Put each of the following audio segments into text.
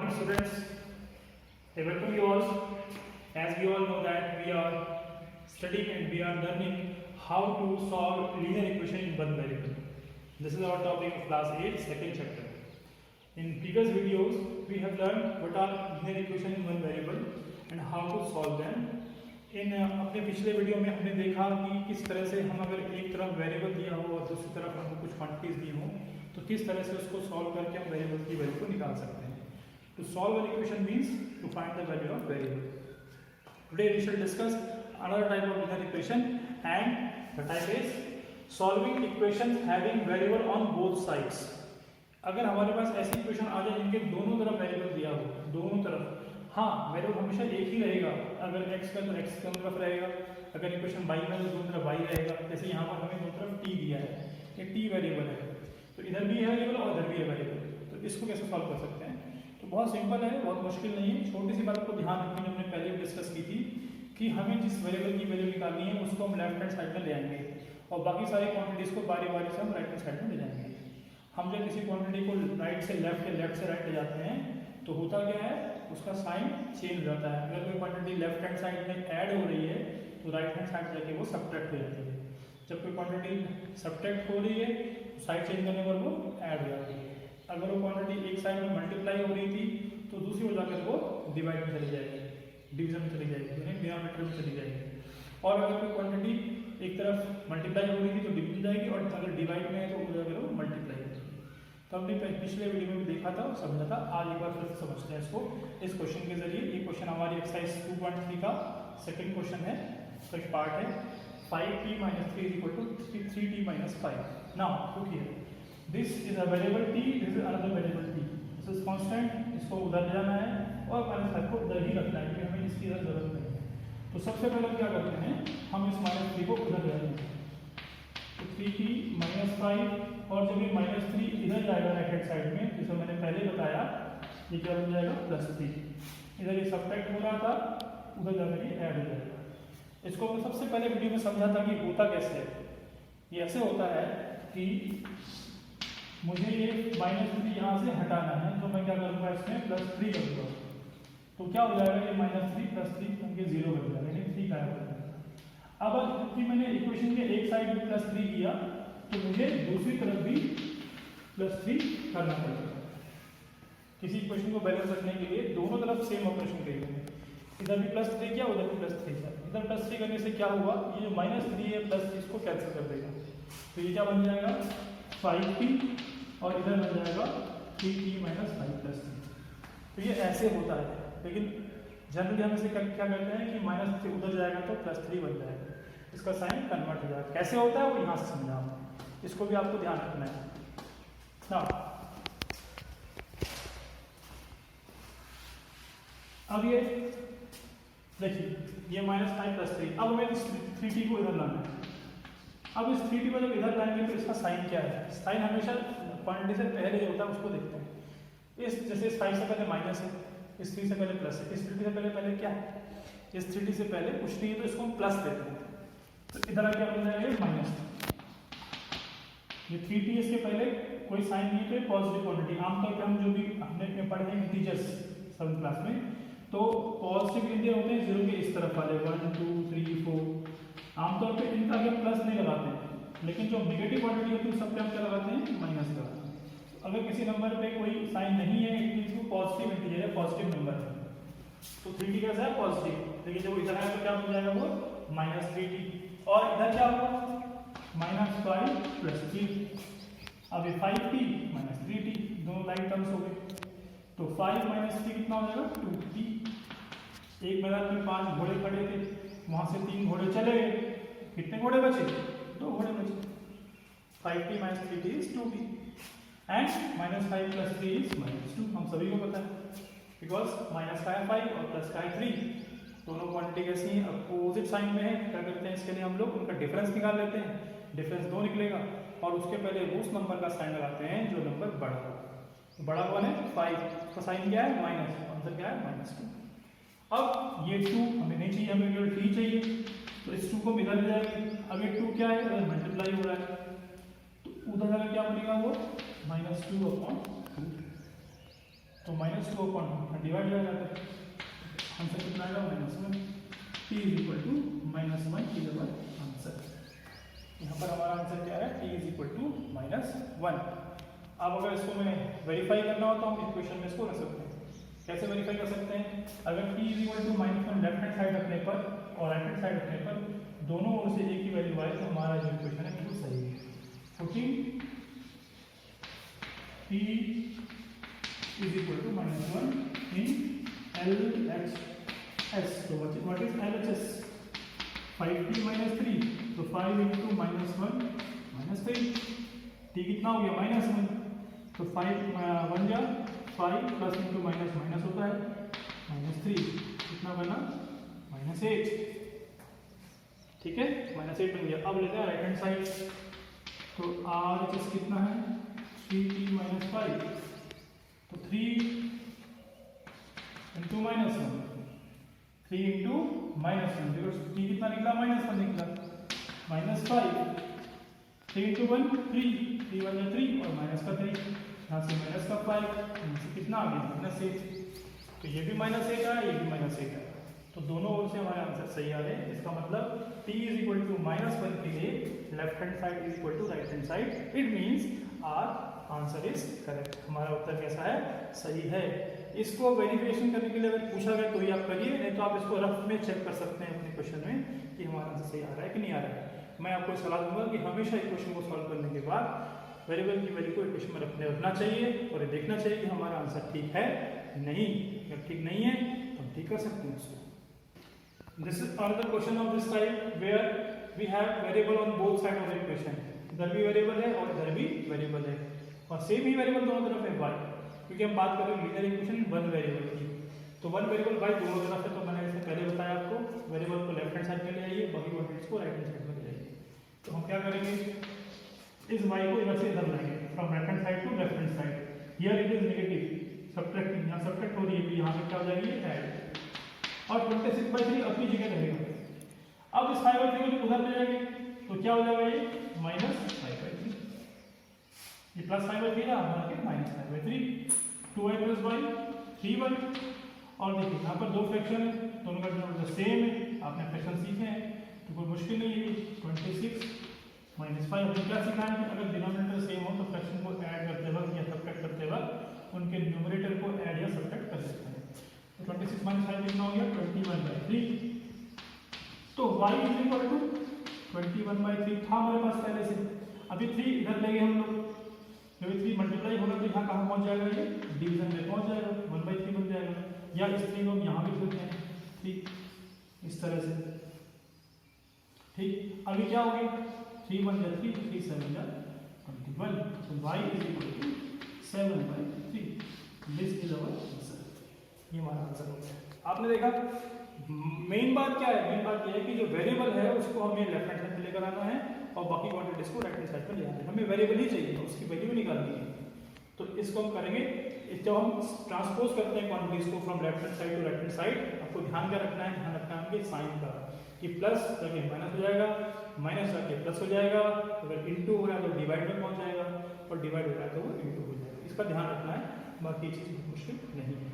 morning students, I welcome you all. As we all know that we are studying and we are learning how to solve linear equation in one variable. This is our topic of class 8 second chapter. In previous videos we have learned what are linear equation in one variable and how to solve them. इन अपने पिछले video में हमने देखा कि किस तरह से हम अगर एक तरफ वेरिएबल दिया हो और दूसरी तरफ हमको कुछ क्वांटिटीज दी हो तो किस तरह से उसको सॉल्व करके हम वेरिएबल की वैल्यू को निकाल सकते हैं. To solve an equation means to find the value of variable. Today we shall discuss another type of linear equation and the type is solving equations having variable on both sides. अगर हमारे पास ऐसी equation आ जाए जिनके दोनों तरफ variable दिया हो, दोनों तरफ, हाँ वेरिएबल हमेशा एक ही रहेगा. अगर x का तो x दोनों तरफ रहेगा, अगर इक्वेशन y में तो दोनों तरफ y रहेगा. जैसे यहाँ पर हमें दोनों तरफ t दिया है, ये t वेरिएबल है, तो इधर भी है वेरिएबल और इधर भी है वेरिएबल. तो इसको कैसे सॉल्व कर सकते हैं? तो बहुत सिंपल है, बहुत मुश्किल नहीं है. छोटी सी बात को ध्यान रखनी, हमने पहले भी डिस्कस की थी कि हमें जिस वेरिएबल की वैल्यू निकालनी है उसको हम लेफ्ट हैंड साइड में ले आएंगे और बाकी सारी क्वांटिटीज को बारी बारी से हम राइट हैंड साइड में ले जाएंगे. हम जब किसी क्वांटिटी को राइट से राइट ले जाते हैं तो होता क्या है, उसका साइन चेंज हो जाता है. अगर कोई क्वांटिटी लेफ्ट हैंड साइड में ऐड हो रही है तो राइट हैंड साइड जाके वो सब्ट्रैक्ट हो जाती है. जब कोई क्वांटिटी सब्ट्रैक्ट हो रही है तो साइड चेंज करने पर वो ऐड हो जाती है. अगर वो क्वांटिटी एक साइड में मल्टीप्लाई हो रही थी तो दूसरी ओर जाकर वो डिवाइड में चली जाएगी, डिवीजन में चली जाएगी, यानी डिनोमिनेटर में चली जाएगी. और अगर कोई क्वांटिटी एक तरफ मल्टीप्लाई हो रही थी तो डिवीजन जाएगी और अगर डिवाइड में है तो अगर वो मल्टीप्लाई होगी. तो हमने पिछले वीडियो में भी देखा था और समझा था. आज एक बार फिर से समझते हैं इसको इस क्वेश्चन के जरिए. ये क्वेश्चन हमारी एक्सरसाइज 2.3 का सेकंड क्वेश्चन है, फर्स्ट पार्ट है. 5t - 3 = 3t - 5. Now look here, this is a variable t, this is another variable t. This is constant, इसको उधर ले जाना है और -5 को उधर ही रखना है क्योंकि हमें इसकी जरूरत नहीं है. तो सबसे पहले क्या करते हैं, हम इस -3 को उधर ले जाएंगे. तो 3t - 5 और जब ये -3 इधर जाएगा राइट हैंड साइड में, जैसे मैंने पहले बताया, ये क्या बन जाएगा +3. इधर ये सब्ट्रैक्ट हो रहा था, उधर जाकर ये ऐड हो जाएगा. इसको मैं सबसे पहले वीडियो में समझा था कि होता कैसे है. ये ऐसे होता है कि मुझे ये -3 यहाँ से हटाना है, तो मैं क्या करूँगा, इसमें +3 करूँगा. तो क्या हो जाएगा, ये -3 + 3 क्योंकि 0 बन जाएगा, यानी 3 गायब हो जाएगा. अब क्योंकि मैंने इक्वेशन के एक साइड में +3 किया तो मुझे दूसरी तरफ भी +3 करना पड़ेगा. किसी इक्वेशन को बैलेंस रखने के लिए दोनों तरफ सेम ऑपरेशन करेंगे. इधर भी +3 किया, उधर भी +3 किया. इधर +3 करने से क्या हुआ, ये जो -3 है +3 इसको कैंसिल कर देगा. तो ये क्या बन जाएगा 5t और इधर बन जाएगा 3t - 5 + 3. तो ये ऐसे होता है, लेकिन जनरली हम इसे क्या करते हैं कि -3 उधर जाएगा तो +3 बन जाएगा, इसका साइन कन्वर्ट हो जाएगा. कैसे होता है वो यहाँ से समझा, इसको भी आपको ध्यान रखना है. ना अब ये देखिए, ये -5 + 3. अब हमें इस 3t को इधर लाना है. अब इस 3t को जब इधर लाएंगे तो इसका साइन क्या है, साइन हमेशा क्वांटिटी से पहले जो होता है उसको देखते हैं. इस जैसे इस 5 से पहले माइनस है, इस 3 से पहले प्लस है, इस 3t से पहले क्या है, इस 3t से पहले कुछ नहीं है तो इसको हम प्लस देते हैं. तो इधर क्या बन जाएगा माइनस. ये 3t इसके पहले कोई साइन नहीं है तो ये पॉजिटिव क्वांटिटी. आमतौर पर हम जो भी हमने पढ़े हैं इंटीजर्स 7th क्लास में, तो पॉजिटिव इंटीजर होते हैं 0 के इस तरफ वाले 1 2 3 4. आमतौर पे इनका हम प्लस नहीं लगाते हैं, लेकिन जो नेगेटिव क्वांटिटी होती है सब पे हम क्या लगाते हैं, माइनस लगाते हैं. अगर किसी नंबर पे कोई साइन नहीं है इट मींस वो पॉजिटिव इंटीजर है, पॉजिटिव नंबर है. तो 3t कैसा है, पॉजिटिव. लेकिन जब इधर आएगा तो क्या बन जाएगा वो -3t. और इधर क्या होगा -5 + 3. अब ये 5t - 3t दोनों लाइक टर्म्स हो गए. तो 5 - 3 कितना हो जाएगा 2t. एक मैदान में 5 घोड़े खड़े थे, वहां से 3 घोड़े चले गए, कितने घोड़े बचे, 2 घोड़े बचे. 5t - 3t is 2t and -5 + 3 is -2. हम सभी को पता है बिकॉज माइनस का है 5 और प्लस का है 3. दोनों क्वांटिटी कैसी हैं, अपोजिट साइन में है. क्या करते हैं इसके लिए हम लोग उनका डिफरेंस निकाल लेते हैं. डिफरेंस 2 निकलेगा और उसके पहले उस नंबर का साइन लगाते हैं जो नंबर बड़ा हो. तो बड़ा कौन है 5, उसका साइन क्या है माइनस, आंसर क्या है -2. अब ये 2 हमें नहीं चाहिए, हमें केवल t चाहिए, तो इस 2 को इधर ले जाएंगे. अब ये 2 क्या है, इधर मल्टीप्लाई हो रहा है तो उधर जाकर क्या बनेगा वो -2/2. तो -2/2 डिवाइड किया जाता है, आंसर कितना आएगा -1। t इज इक्वल टू -1 की जगह आंसर, यहाँ पर हमारा आंसर क्या है, t इज इक्वल टू -1। अब अगर इसको मैं वेरीफाई करना हो तो हम इक्वेशन में इसको रख सकते हैं। कैसे वेरीफाई कर सकते हैं, अगर t is equal to -1 left hand side रखने पर और राइट हैंड साइड रखने पर दोनों ओर से एक ही वैल्यू आए तो हमारा जो इक्वेशन है बिल्कुल सही है। 14 t is equal to -1 in LHS। तो व्हाट इज LHS, 5t - 3, तो 5 × -1 -3, t कितना हो गया -1, तो 5 1 जा 5 प्लस इंटू माइनस माइनस होता है -3, कितना बना -8, ठीक है, -8 बन गया। अब लेते हैं राइट हैंड साइड, तो RHS कितना है 3t - 5, तो 3 × -1, 3 × -1, देखो t कितना निकला -1 निकला, -5, 3 × 1 3, 3 1 3 और माइनस का 3, यहाँ से माइनस का 5, यहाँ से कितना आ गया -8, तो ये भी -8 है, ये भी -8 है, तो दोनों ओर से हमारे आंसर सही आ रहे हैं। इसका मतलब t इज इक्वल टू -1 के लिए left hand side is equal to right hand side, it means our answer is correct, हमारा उत्तर कैसा है, सही है। इसको वेरिफिकेशन करने के लिए अगर पूछा गया तो ही आप करिए, नहीं तो आप इसको रफ में चेक कर सकते हैं अपने क्वेश्चन में कि हमारा आंसर सही आ रहा है कि नहीं आ रहा है। मैं आपको सलाह दूंगा कि हमेशा इक्वेशन को सॉल्व करने के बाद वेरिएबल की वैल्यू को इक्वेशन में रखना चाहिए और ये देखना चाहिए कि हमारा आंसर ठीक है नहीं, अगर ठीक नहीं है तो हम ठीक कर सकते हैं उसको। This is another question of this type where we have variable on both side of the equation, इधर भी वेरिएबल है और इधर भी वेरिएबल है और सेम ही वेरिएबल दोनों तरफ है y, क्योंकि हम बात कर रहे हैं लीनियर इक्वेशन वन वेरिएबल की, तो वन वेरिएबल y दोनों तरफ है। तो मैंने इससे पहले बताया आपको वेरिएबल को लेफ्ट हैंड साइड में ले आइए, बाकी क्वांटिटीज को राइट हैंड साइड में ले आइए। तो हम क्या करेंगे, इस y को इधर से इधर लाएंगे, from right hand side to left hand side, here it is negative, subtracting, यहाँ सब्ट्रैक्ट हो रही है, यहाँ पे क्या हो जाएगी ऐड, और 26/3 अपनी जगह रहेगा। अब इस 5/3 को उधर ले जाएंगे तो क्या हो जाएगा, ये -5/3, ये +5/3 रहा, बना के -5/3, 2y + y 3y। और देखिए यहाँ पर दो फ्रैक्शन है, दोनों का डिनोमिनेटर सेम है, आपने फ्रैक्शन सीखे हैं तो कोई मुश्किल नहीं है। 26 - 5, हमने क्या सीखा है कि अगर डिनोमिनेटर सेम हो तो फ्रैक्शन को ऐड करते वक्त या सब्ट्रैक्ट करते वक्त उनके न्यूमरेटर को ऐड या सब्ट्रैक्ट कर सकते हैं। तो 26 - 5 कितना हो गया 21/3, तो y इज इक्वल टू 21/3 था हमारे पास पहले से, अभी 3 इधर ले गए हम लोग, जब 3 मल्टीप्लाई होगा तो यहाँ कहाँ पहुँच जाएगा, ये डिवीजन में पहुँच जाएगा, 1/3 बन जाएगा, या इस 3 को हम यहाँ भी लिखते हैं 3 इस तरह से, ठीक। अभी क्या हो गया 3 1 3, 3 7 21, तो y is equal to 7/3, this is our answer, ये हमारा आंसर हो गया। आपने देखा मेन बात क्या है, मेन बात ये है कि जो वेरिएबल है उसको हमें लेफ्ट हैंड साइड पे लेकर आना है और बाकी क्वांटिटीज को राइट हैंड साइड पे ले आना है, हमें वेरिएबल ही चाहिए, उसकी वैल्यू निकालनी है। तो इसको हम करेंगे, जब हम ट्रांसपोज करते हैं क्वांटिटीज को from left hand side to right hand side, आपको ध्यान क्या रखना है, ध्यान रखना है साइन का, कि प्लस जाके माइनस हो जाएगा, माइनस जाके प्लस हो जाएगा, अगर इनटू हो रहा है तो डिवाइड में पहुंच जाएगा और डिवाइड हो रहा है तो वो इनटू हो जाएगा, इसका ध्यान रखना है, बाकी चीज़ मुश्किल नहीं है।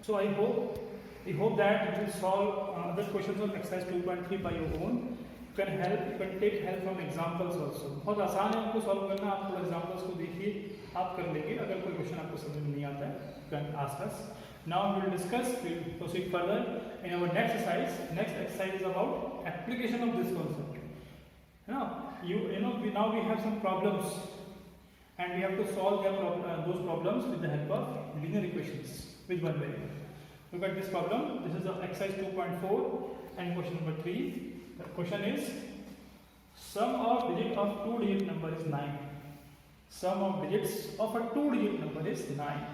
So I hope that you will solve other questions of exercise 2.3 by your own. You can take help from examples also. बहुत आसान है इनको सॉल्व करना, आप थोड़ा एग्जाम्पल्स को देखिए, आप कर लेंगे। अगर कोई क्वेश्चन आपको समझ में नहीं आता है you can ask us. Now we will discuss, we will proceed further in our next exercise. Next exercise is about application of this concept. Now now we have some problems and we have to solve those problems with the help of linear equations with one variable. Look at this problem. This is exercise 2.4 and question number 3. The question is sum of digit of 2-digit number is 9. Sum of digits of a 2-digit number is 9.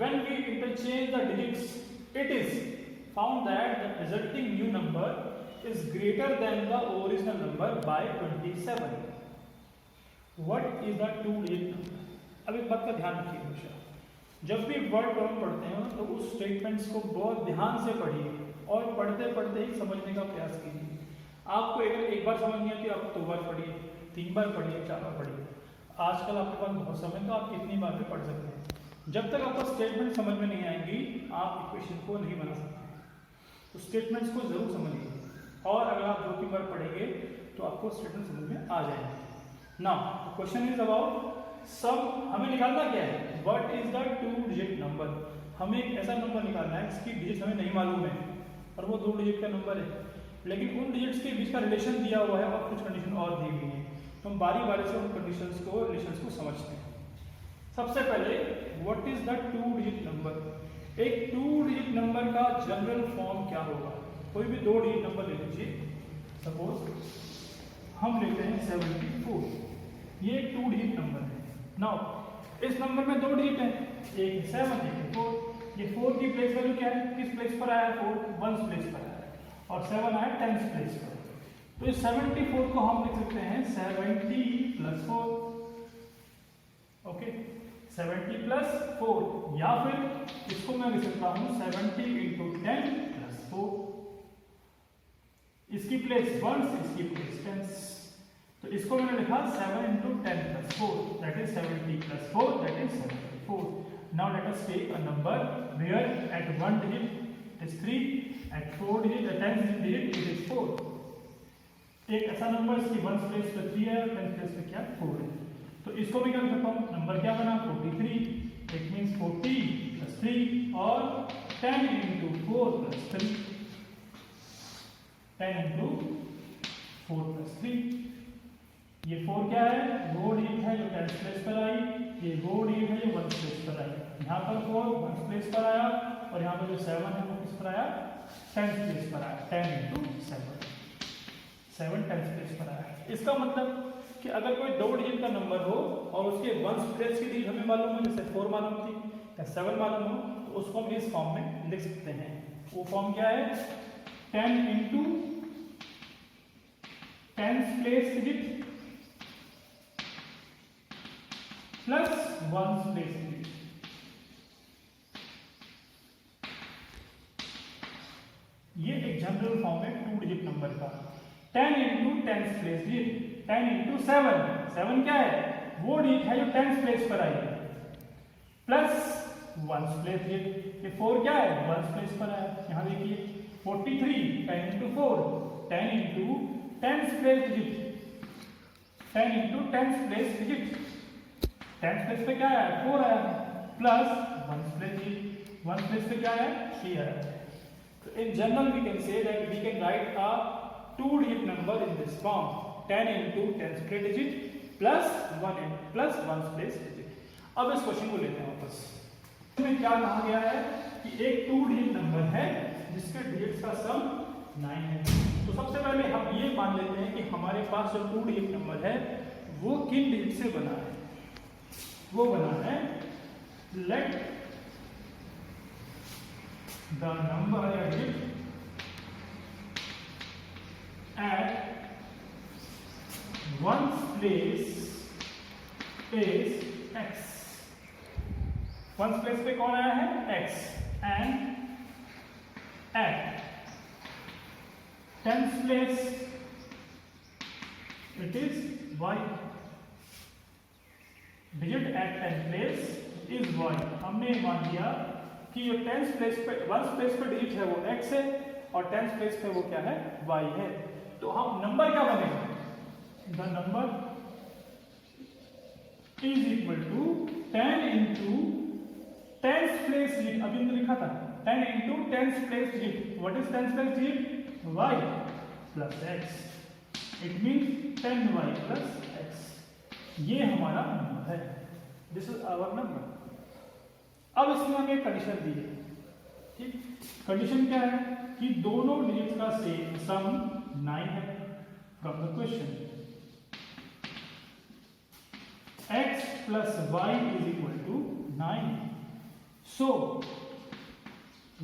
When we interchange the digits, it is found that the resulting new number is greater than the original number by 27. What is the 2-digit number? अब एक बात का ध्यान रखिए हमेशा, जब भी word problem पढ़ते हैं तो उस स्टेटमेंट्स को बहुत ध्यान से पढ़िए और पढ़ते पढ़ते ही समझने का प्रयास कीजिए। आपको अगर एक बार समझ नहीं आती, आप 2 बार पढ़िए, 3 बार पढ़िए, 4 बार पढ़िए। आजकल आपके पास बहुत समय, तो आप कितनी बार भी पढ़ सकते हैं। जब तक आपको स्टेटमेंट समझ में नहीं आएंगी आप इक्वेशन को नहीं बना सकते। तो स्टेटमेंट्स को जरूर समझिए, और अगर आप 2-3 बार पढ़ेंगे तो आपको स्टेटमेंट समझ में आ जाएंगे। Now question is about sum. हमें निकालना क्या है, what is the 2 digit number. हमें एक ऐसा नंबर निकालना है जिसकी डिजिट हमें नहीं मालूम है और वो 2 डिजिट का नंबर है, लेकिन उन डिजिट्स के बीच का रिलेशन दिया हुआ है और कुछ कंडीशन और दी हुई है। तो हम बारी बारी से उन कंडीशंस को, रिलेशंस को समझते हैं। सबसे पहले what is the 2 digit number. एक 2 डिजिट नंबर का जनरल फॉर्म क्या होगा। कोई भी 2 डिजिट नंबर ले लीजिए, सपोज हम लेते हैं 74। ये एक 2 डिजिट नंबर है। नाउ इस नंबर में 2 डिजिट हैं, एक 7 एक 4। ये 4 की प्लेस वैल्यू क्या है, किस प्लेस पर आया, 4 1 प्लेस पर आया, और 7 आया 10 प्लेस पर। तो इस 74 को हम लिख सकते हैं 70 + 4। ओके, 70 + 4, या फिर इसको मैं लिख सकता हूं 70 × 10 + 4। इसकी प्लेस 1, इसकी प्लेस 10। तो इसको मैंने लिखा 7 × 10 + 4, that is 70 + 4, that is 74. Now let us take a number where at 1 digit is 3, at 4 digit, at 10 digit it is 4. एक ऐसा नंबर इसकी 1 प्लेस पे 3 है और 10 प्लेस पे क्या 4 है। तो इसको भी क्या लिख सकता हूँ, नंबर क्या बना 43। इट मीन्स 40 + 3 और 10 × 4 + 3, 10 × 4 + 3। ये 4 क्या है, वो डिजिट है जो 10 प्लेस पर आई, ये वो डिजिट है जो 1 प्लेस पर आई। यहाँ पर 4 1 प्लेस पर आया और यहाँ पर जो 7 है वो किस पर आया, 10 प्लेस पर आया। 10 × 7, 7 10 प्लेस पर आया। इसका मतलब कि अगर कोई 2 डिजिट का नंबर हो और उसके 1 प्लेस की डिजिट हमें मालूम हो, जैसे 4 मालूम थी या 7 मालूम हो, तो उसको हम इस फॉर्म में लिख सकते हैं। वो फॉर्म क्या है, 10 × 10 place digit plus 1 place digit. ये एक जनरल फॉर्म है 2 डिजिट नंबर का। 10 × 10 प्लेस डिजिट, 10 × 7, 7 क्या है, वो डिजिट है जो 10 प्लेस पर आई है, प्लस 1 प्लेस डिजिट। ये 4 क्या है, 1 प्लेस पर आया। यहाँ देखिए 43, 10 × 4, 10 × 10 place digit, 10 × 10 place digit. 10 place पे क्या आया, 4 आया, प्लस 1 प्लेस डिजिट, 1 प्लेस पे क्या आया, 3 आया। तो in general we can say that we can write a 2 digit number in this form, 10 × 10 place digit plus 1 place digit. अब इस क्वेश्चन को लेते हैं वापस। इसमें क्या कहा गया है कि एक 2 डिजिट नंबर है जिसके डिजिट्स का सम 9 है। तो सबसे पहले हम ये मान लेते हैं कि हमारे पास जो 2 डिजिट नंबर है वो किन डिजिट से बना है। वो बना है, लेट द नंबर या digit at 1's place is x. 1's place पे कौन आया है, x, and at 10th place it is y. Digit at 10th place is y. हमने मान लिया कि जो 10th प्लेस पे 1st प्लेस पे डिजिट है वो x है और 10th प्लेस पे वो क्या है, y है। तो हम नंबर क्या बनेगा, the number is equal to 10 × 10th place digit. अभी हमने लिखा था 10 × 10th place digit. What is 10th place digit, y plus x। It means 10y plus x। ये हमारा नंबर है, दिस इज आवर नंबर। अब इसमें हमें एक कंडीशन दी है, ठीक। कंडीशन क्या है कि दोनों डिजिट का सम 9 है। From the question x plus y is equal to 9, so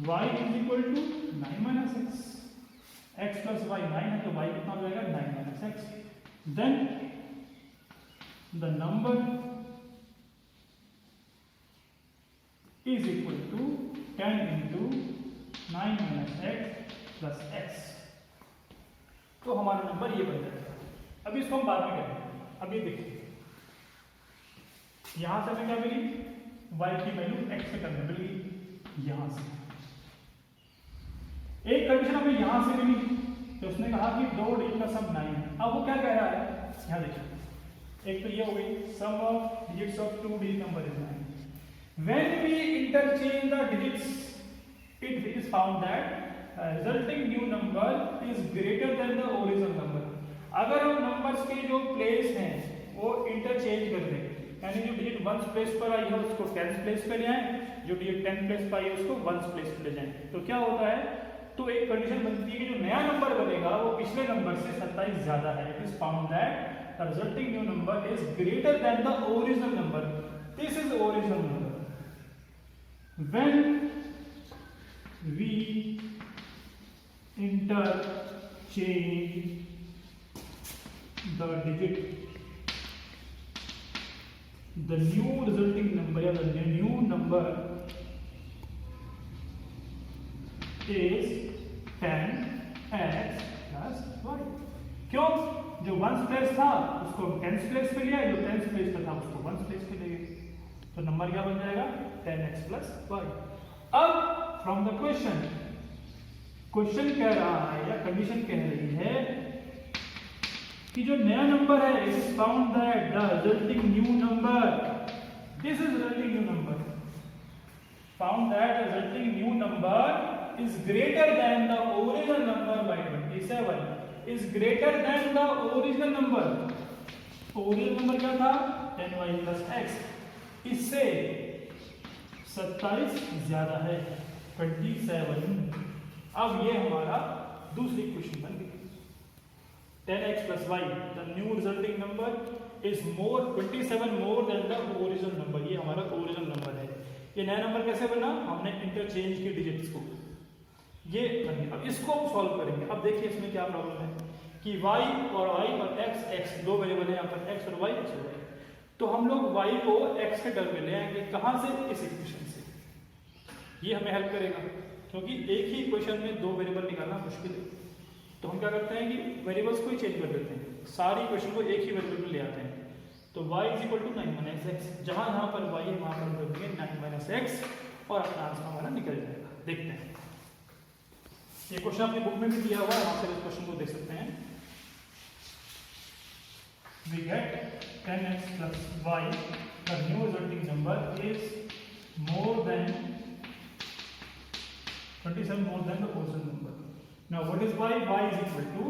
y is equal to 9 minus x। x plus y 9 है तो y कितना हो जाएगा, 9 minus x। then the number is equal to 10 × 9 minus x plus x। तो हमारा number ये बन जाएगा। अभी इसको हम बाद में करेंगे। अभी देखिए यहां से हमें क्या मिली, y की वैल्यू x से करने मिली यहां से। एक कंडीशन हमें यहां से मिली, तो उसने कहा कि 2 डिजिट का सम 9। अब वो क्या कह रहा है, यहां देखिए, एक तो ये हो गई sum of digits of 2 digit number is 9। When we interchange the digits, it is found that resulting new number is greater than the original number। अगर हम नंबर्स के जो प्लेस हैं वो इंटरचेंज कर दें, यानी जो डिजिट 1 प्लेस पर आई है उसको 10 प्लेस पे ले आए, जो डिजिट 10 प्लेस पर आई है उसको 1 प्लेस पे ले जाएं, तो क्या होता है, तो एक कंडीशन बनती है कि जो नया नंबर बनेगा वो पिछले नंबर से 27 ज्यादा है। It is found that the resulting new number is greater than the original number. This is original number. When we interchange the digit, the new resulting number, the new number is 10x plus y। क्यों? जो 1 place था उसको 10 place पे लिया, जो 10 place पे था उसको 1 प्लेस पे ले गए, तो नंबर क्या बन जाएगा 10x plus y। अब फ्रॉम द क्वेश्चन, क्वेश्चन कह रहा है या कंडीशन कह रही है कि जो नया नंबर है it is found that the resulting new number, this is resulting new number, found that the resulting new number is greater than the original number by 27, is greater than the original number. Original number क्या था 10y plus x, इससे 27 ज्यादा है 27। अब ये हमारा दूसरी question बन गई। 10x plus y, the new resulting number is more 27 more than the original number। ये हमारा ओरिजिनल नंबर है। ये नया नंबर कैसे बना, हमने इंटरचेंज की डिजिट्स को, ये बन गया। अब इसको हम सॉल्व करेंगे। अब देखिए इसमें क्या प्रॉब्लम है कि y और x दो वेरिएबल है यहाँ पर, x और y, x और y। तो हम लोग y को x के टर्म में ले आएंगे, कहां से, इस इक्वेशन से। ये हमें हेल्प करेगा क्योंकि एक ही इक्वेशन में दो वेरिएबल निकालना मुश्किल है। तो हम क्या करते हैं कि वेरिएबल्स को ही चेंज कर देते हैं, सारी इक्वेशन को एक ही वेरिएबल में ले आते हैं। तो y is equal to 9 - x, जहां जहां पर y है वहां पर रख देंगे 9 - x और अपना आंसर हमारा निकल जाएगा। देखते हैं, ये क्वेश्चन अपनी बुक में भी दिया हुआ है, वहां से इस क्वेश्चन को देख सकते हैं। We get 10x plus y, the new resulting number is more than 27 more than the original number. Now what is y? Y is equal to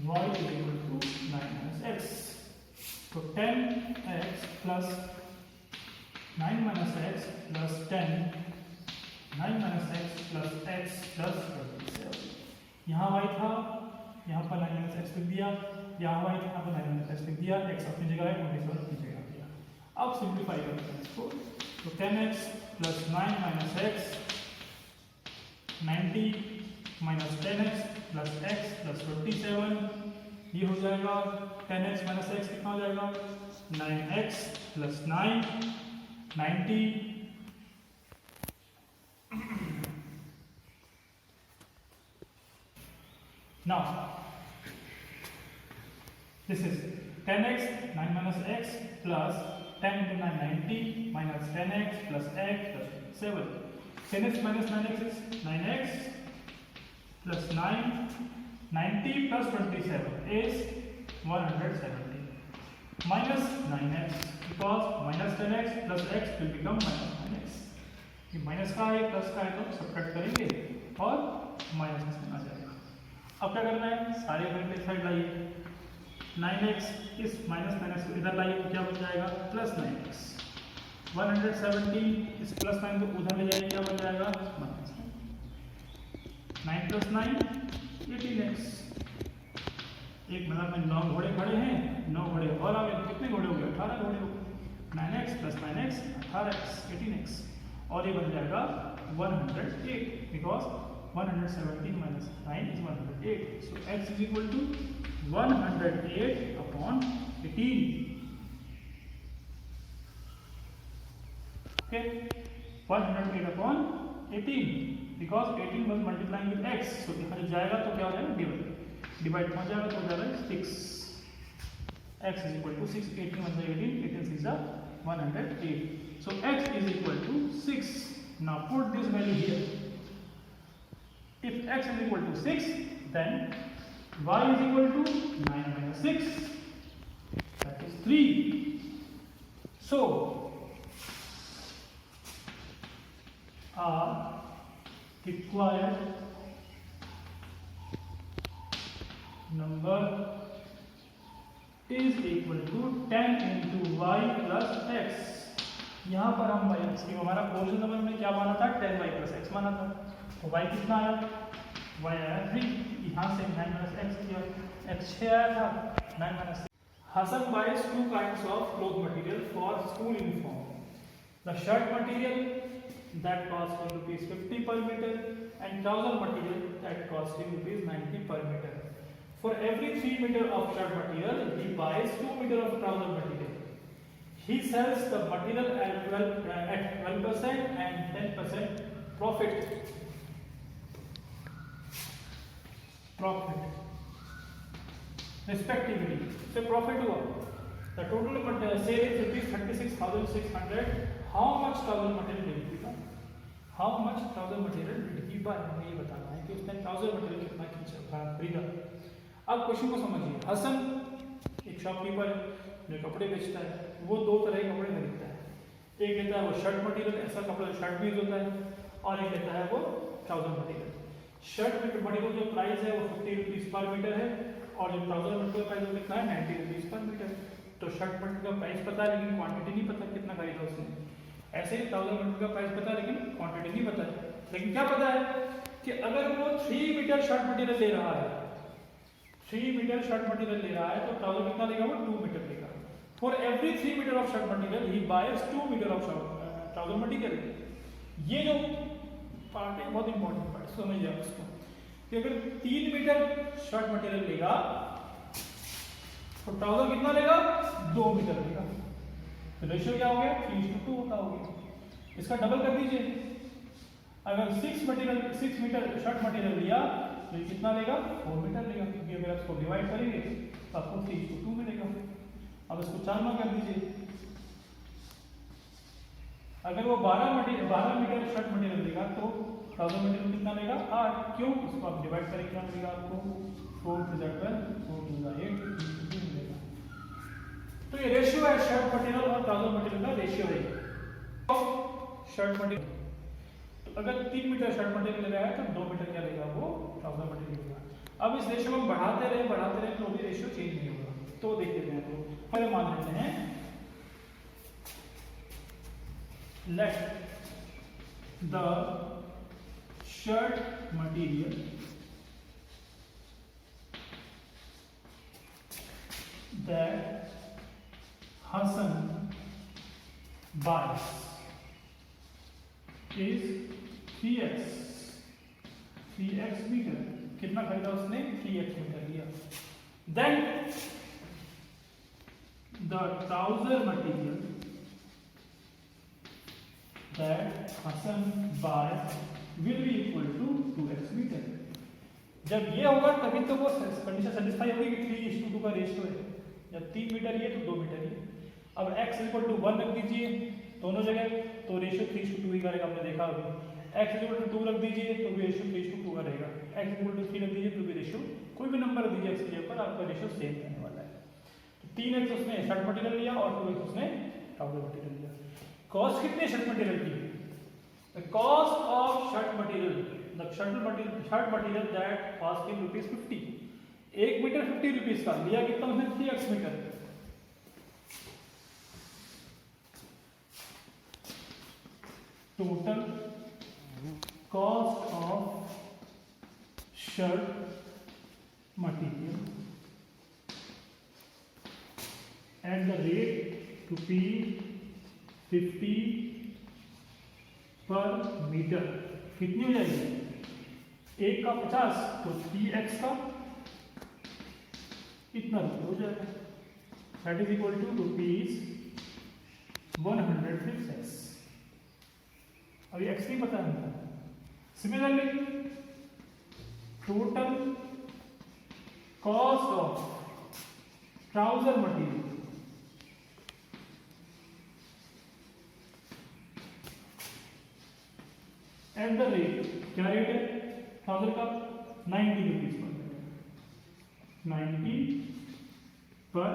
9 minus x. So 10x plus 9 minus x plus 10, 9 minus x plus x plus 27। यहाँ y था, यहाँ पर 9 minus x लिख दिया, यहाँ y था, यहाँ पर 9 minus x लिख दिया, x अपनी जगह है, 27 अपनी जगह दिया। अब सिंप्लीफाई करते हैं इसको, तो 10x plus 9 minus x, 90 minus 10x plus x plus 27, ये हो जाएगा 10x minus x कितना हो जाएगा 9x plus 9, 90 now this is 10x 9 minus x plus 10 into 9 90 minus 10x plus x plus 7, 10x minus 9x is 9x plus 9, 90 plus 27 is 170 minus 9x, because minus 10x plus x will become minus 9x। ये minus का है plus का है तो subtract करेंगे और minus में आ जाएगा। अब क्या करना है, सारे वैल्यू इस साइड लाइए, 9x इस माइनस 9x को इधर लाइए तो क्या बन जाएगा प्लस 9x, 170 इस प्लस 9 को उधर ले जाइए क्या बन जाएगा माइनस 9 प्लस 9 18x। एक मतलब में 9 घोड़े खड़े हैं, 9 घोड़े और आगे कितने घोड़े हो गए 18 घोड़े हो गए, 9x plus 9x 18x 18x, और ये बन जाएगा 108 because 117 minus 9 is 108, so x is equal to 108 upon 18। okay, 108 upon 18 because 18 was multiplying with x, so यहाँ जाएगा तो क्या हो जाएगा डिवाइड हो जाएगा तो हो जाएगा 6, x is equal to 6, 18 1 by 18, 18 6 is 108, So x is equal to 6. Now put this value here. If x is equal to 6, then y is equal to 9 minus 6, that is 3. So our required number is equal to 10 into y plus x. यहाँ पर हम y x की हमारा question number में क्या माना था, 10y plus x माना था, तो y कितना आया, y आया 3, यहाँ से 9 minus x किया, x 6 आया था, 9 minus 6. Hasan buys two kinds of cloth material for school uniform. The shirt material that costs him rupees 50 per meter and trouser material that costs him rupees 90 per meter. For every 3 meter of shirt material, he buys 2 meter of trouser material. He sells the material at 12% and 10% profit. Respectively. So profit हुआ. The total sale is rupees 36,600. How much trouser material did he buy? How much trouser material did he buy? हमें ये बताना है कि उसने trouser material कितना खरीदा. अब क्वेश्चन को समझिए. हसन एक शॉपकीपर है जो कपड़े बेचता है. वो दो तरह के कपड़े खरीदता है. एक लेता है वो शर्ट मटेरियल, ऐसा कपड़ा शर्ट भी यूज होता है, और एक लेता है वो ट्राउजर मटेरियल. शर्ट मटेरियल जो प्राइस है वो 50 रुपीज पर मीटर है, और जो ट्राउजर मटेरियल प्राइस वो कितना है, 90 रुपीज पर मीटर. तो शर्ट मटेरियल का प्राइस पता है लेकिन क्वांटिटी नहीं पता कितना खरीदा उसने. ऐसे ही ट्राउजर मटेरियल का प्राइस पता है लेकिन क्वांटिटी नहीं पता है. लेकिन क्या पता है कि अगर वो 3 मीटर शर्ट मटेरियल ले रहा है, 3 मीटर शर्ट मटेरियल ले रहा है, तो ट्राउजर कितना लेगा, वो 2 मीटर लेगा. For every 3 metre of shirt material he buys 2 metre of trouser material. ये जो पार्ट है बहुत इंपॉर्टेंट पार्ट, समझिए आप इसको, कि अगर 3 मीटर शर्ट मटेरियल लेगा तो ट्राउजर कितना लेगा, 2 मीटर लेगा. तो रेशियो क्या हो गया, 3:2 होता हो गया. इसका डबल कर दीजिए. अगर 6 मीटर शर्ट मटेरियल लिया तो ये कितना लेगा, 4 मीटर लेगा, क्योंकि अगर आप इसको डिवाइड करेंगे तो आपको 3:2 मिलेगा. अब इसको 4 में कर दीजिए. अगर वो 12 मीटर शर्ट मटेरियल लेगा तो ट्राउजर मटेरियल कितना लेगा, 8. क्यों, उसको आप डिवाइड करें कितना मिलेगा आपको, 4 to 12, 4 to 8 मिलेगा. तो ये रेशियो है शर्ट मटेरियल और ट्राउजर मटेरियल का रेशियो है. शर्ट मटेरियल तो अगर 3 मीटर शर्ट मटेरियल ले रहा है तो 2 मीटर क्या लेगा, वो ट्राउजर मटेरियल लेगा. अब इस रेशियो में बढ़ाते रहे तो भी रेशियो चेंज नहीं होगा. तो देख लेते हैं. तो पहले मान लेते हैं, let the shirt material that Hasan buys is 3x metre. कितना खरीदा उसने, 3x मीटर लिया. Then the trouser material that Hasan buys will be equal to 2x metre. जब ये होगा तभी तो वो कंडीशन सेटिस्फाई होगी कि 3:2 का रेशियो है. जब 3 मीटर ये तो 2 मीटर ये. अब x इक्वल टू 1 रख दीजिए दोनों जगह, तो रेशियो 3:2 ही करेगा. हमने देखा अभी. x इक्वल टू 2 रख दीजिए तो भी रेशियो 3:2 का रहेगा. x इक्वल टू 3 रख दीजिए तो भी रेशियो, कोई भी नंबर रख दीजिए x की जगह पर, आपका रेशियो सेम रहने वाला है. तो 3x उसने शर्ट मटेरियल लिया और 2x उसने ट्राउजर मटेरियल लिया. कॉस्ट कितने शर्ट मटेरियल की, the cost of shirt material, the shirt material that cost him rupees 50. 1 metre 50 rupees का लिया. कितना उसने, 3x metre. Total cost of shirt material at the rate ₹50 per metre कितनी हो जाएगी, 1 का 50 तो 3x का इतना रुपये हो जाएगा. That is equal to ₹106. अभी x नहीं पता है. Similarly total cost of trouser material at the rate, क्या रेट है ट्राउजर का, 90 रुपीज पर मीटर, 90 पर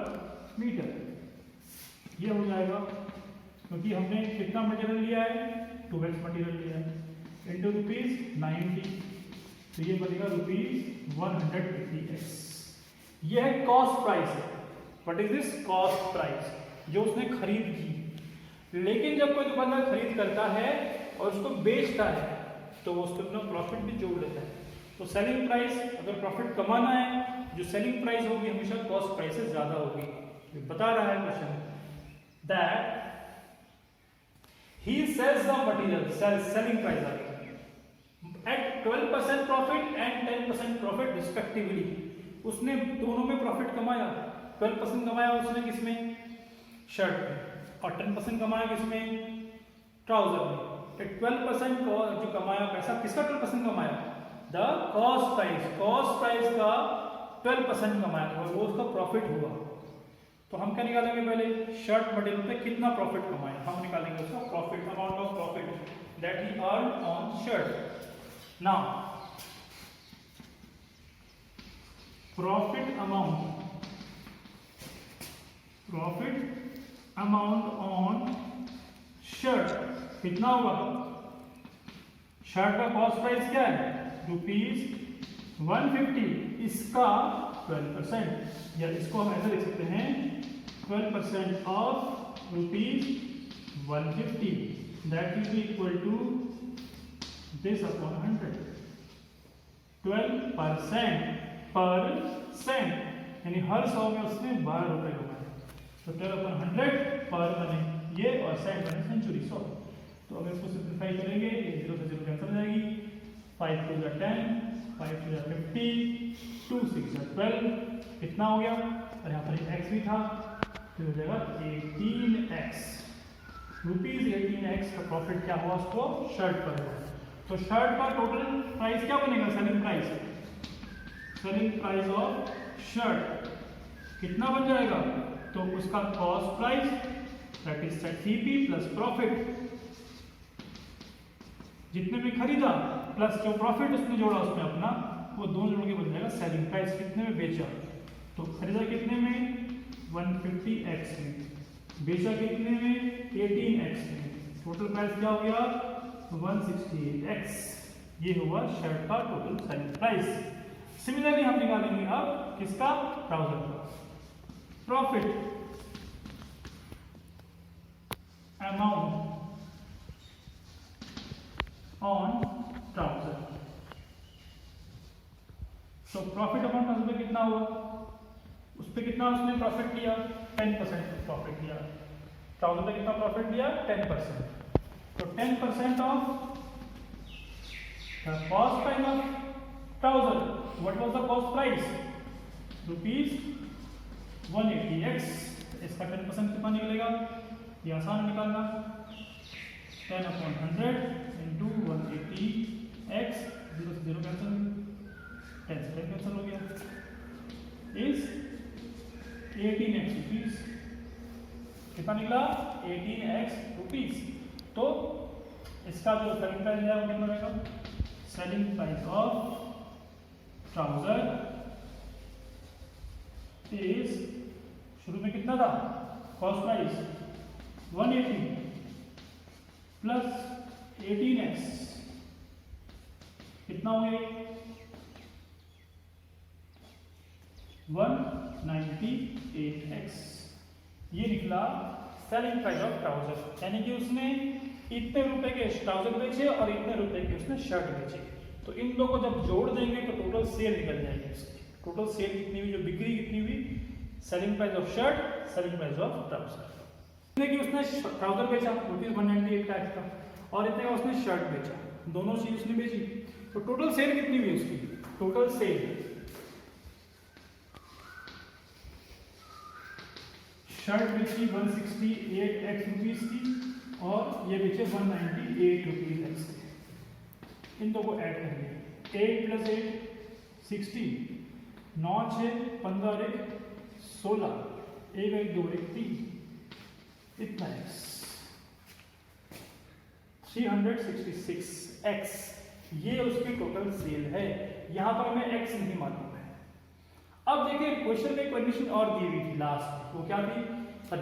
मीटर। ये हो जाएगा क्योंकि हमने कितना मटेरियल लिया है, 2x मटेरियल लिया है इंटू रुपीज 90, तो ये बनेगा रुपीज 150x। ये है कॉस्ट प्राइस है। What is this cost price, जो उसने खरीद की। लेकिन जब कोई दुकानदार खरीद करता है और उसको बेचता है तो वो उसको अपना प्रॉफिट भी जोड़ लेता है। तो सेलिंग प्राइस, अगर प्रॉफिट कमाना है, जो सेलिंग प्राइस होगी हमेशा कॉस्ट प्राइस से ज्यादा होगी। ये बता रहा है question that he sells the material, selling price आ गया at 12% profit and 10% profit respectively। उसने दोनों में प्रॉफिट कमाया, 12% कमाया उसने किसमें, शर्ट में, और 10% कमाया किसमें, ट्राउजर में। 12% जो कमाया पैसा, किसका 12% कमाया, द कॉस्ट प्राइस का 12% कमाया और वो उसका प्रॉफिट हुआ। तो हम क्या निकालेंगे, पहले शर्ट मटेरियल पे कितना प्रॉफिट कमाया, हम निकालेंगे उसका profit, amount of profit that he earn on shirt. Now profit amount on shirt कितना होगा, शर्ट का कॉस्ट प्राइस क्या है, रुपीज 150, इसका 12%, या इसको हम ऐसे लिख सकते हैं 12% of rupees 150 that will be equal to this upon 100। 12% पर सेंट, यानी हर 100 में उसने 12 रुपए कमाए, तो 12/100 पर बने ये और सेंट बने सेंचुरी 100। तो अगर इसको सिंप्लीफाई करेंगे, ये 0 से 0 कैंसिल हो जाएगी, 5 2 जा 10, 5 2 जा 50, 2 6 जा 12, कितना हो गया, और यहाँ पर एक x भी था, तो हो जाएगा 18x, रुपीज 18x का प्रॉफिट क्या हुआ उसको शर्ट पर हुआ। तो शर्ट का टोटल प्राइस क्या बनेगा, सेलिंग प्राइस ऑफ शर्ट कितना बन जाएगा, तो उसका cost price that is CP plus profit, जितने में खरीदा प्लस जो प्रॉफिट उसने जोड़ा उसमें अपना, वो दोनों जोड़ के बन जाएगा सेलिंग प्राइस, कितने में बेचा, तो खरीदा कितने में 150x में, बेचा कितने में 18x में, टोटल प्राइस क्या हो गया 168x। ये हुआ शर्ट का टोटल सेलिंग प्राइस। सिमिलरली हम निकालेंगे अब किसका, ट्राउजर का प्रॉफिट अमाउंट ऑन ट्राउजर। तो प्रॉफिट अमाउंट ट्राउजर पे कितना हुआ, उस पे कितना उसने प्रॉफिट लिया, 10% प्रॉफिट लिया, ट्राउजर पे कितना प्रॉफिट लिया 10%, तो 10% of cost price of trouser, what was the cost price, rupees 180x, इसका 10% कितना निकलेगा, ये आसान निकालना, 10/100 इंटू 180x, 0 से 0 कैंसिल, 10 से 10 कैंसिल हो गया, इज 18x रुपीज, कितना निकला 18x रुपीज। तो इसका जो सेलिंग प्राइस है वो कितना रहेगा, selling price of trouser is, शुरू में कितना था कॉस्ट प्राइस 180 प्लस 18x, कितना हो गया 198x। ये निकला सेलिंग प्राइस ऑफ ट्राउजर, यानी कि उसने इतने रुपए के ट्राउजर बेचे और इतने रुपए के उसने शर्ट बेचे, तो इन दोनों को जब जोड़ देंगे तो टोटल सेल निकल जाएगी उसकी, टोटल सेल कितनी हुई, जो बिक्री कितनी हुई, selling price of shirt, selling price of trouser. इतने की उसने ट्राउजर बेचा रुपीज 198 का एक्स्ट्रा, और इतने का उसने शर्ट बेचा, दोनों चीज उसने बेची, तो टोटल सेल कितनी हुई उसकी, टोटल सेल शर्ट बेची 168x रुपीज की और ये बेचे 198 रुपीज एक्स की। इन दो को ऐड करेंगे, 8 + 8 16, 9 6 15 और 1 16, 1 1 2 1 3, इतना x 366 x, ये उसकी टोटल सेल है। यहाँ पर हमें x नहीं मालूम है। अब देखिए क्वेश्चन में कंडीशन और दी हुई थी लास्ट, वो क्या थी? The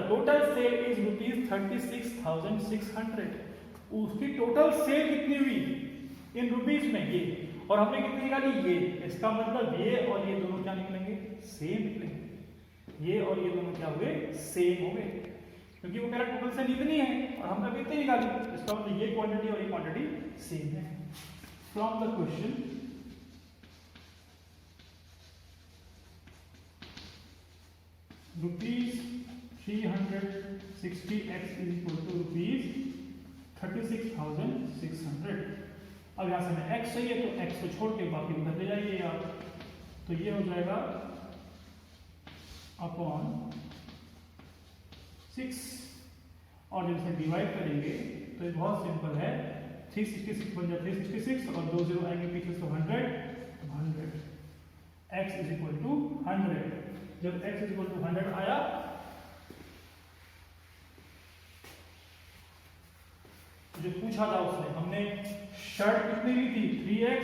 total sale is ₹36,600। उसकी टोटल सेल कितनी हुई इन रुपीज में, ये, और हमने कितनी निकाली, ये। इसका मतलब ये और ये दोनों क्या निकलेंगे? सेम निकलेंगे। ये और ये दोनों क्या हुए? सेम हो गए, क्योंकि वो कह रहा टोटल सेल इतनी है और हमने अभी इतनी निकाली। इसका मतलब ये क्वांटिटी और ये क्वांटिटी सेम है। From the question ₹360x is equal to ₹36,600। अब यहाँ से हमें x चाहिए, तो x को छोड़ के बाकी उधर ले जाइए आप, तो ये हो जाएगा अपॉन 6, और जब इसे डिवाइड करेंगे तो ये बहुत सिंपल है। 366 बन जाए 366 और 2 0 आएंगे पीछे, तो 100 x इज इक्वल टू 100। जब x इज इक्वल टू 100 आया, जो पूछा था उसने, हमने शर्ट कितनी ली थी? 3x,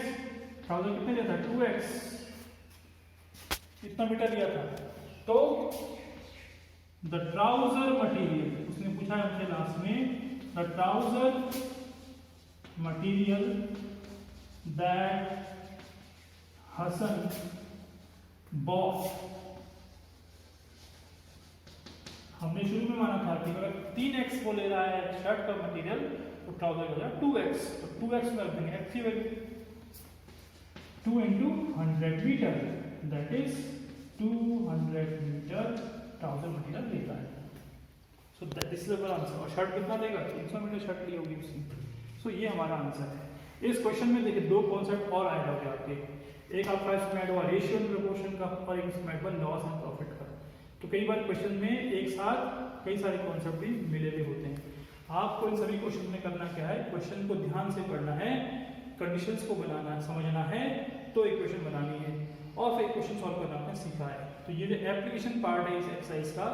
ट्राउजर कितने लिया था? 2x, इतना मीटर लिया था। तो द ट्राउजर मटीरियल, उसने पूछा है हमसे लास्ट में, the trouser material that Hasan bought, हमने शुरू में माना था कि अगर 3x वो ले रहा है शर्ट का मटीरियल, तो ट्राउजर हो जाएगा 2x, तो 2x में रख देंगे x की value. 2 into 100 metre, that is 200 metre trouser material लेता है। So this is our answer. और शर्ट कितना देगा? 300 मीटर शर्ट ली होगी उसने। सो ये हमारा आंसर है। इस क्वेश्चन में देखिए दो कॉन्सेप्ट और आए होंगे आपके। एक आपका इसमें ऐड हुआ रेशियो एंड प्रोपोर्शन का, और एक इसमें ऐड हुआ लॉस एंड प्रॉफिट का। तो कई बार क्वेश्चन में एक साथ कई सारे कॉन्सेप्ट भी मिले हुए होते हैं। आपको इन सभी क्वेश्चन में करना क्या है? क्वेश्चन को ध्यान से पढ़ना है, कंडीशंस को बनाना समझना है, तो इक्वेशन बनानी है, और फिर क्वेश्चन सॉल्व करना आपने सीखा है। तो ये जो एप्लीकेशन पार्ट है इस एक्सरसाइज का,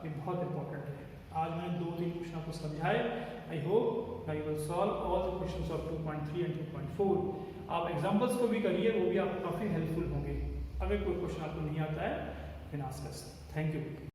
ये बहुत इंपॉर्टेंट है। आज मैंने 2-3 क्वेश्चन आपको समझाए। I hope I will solve all the questions of 2.3 and 2.4। आप एग्जांपल्स को भी करिए, वो भी आपको काफ़ी हेल्पफुल होंगे। अगर कोई क्वेश्चन आपको नहीं आता है, फिर आस्क अस। Thank you.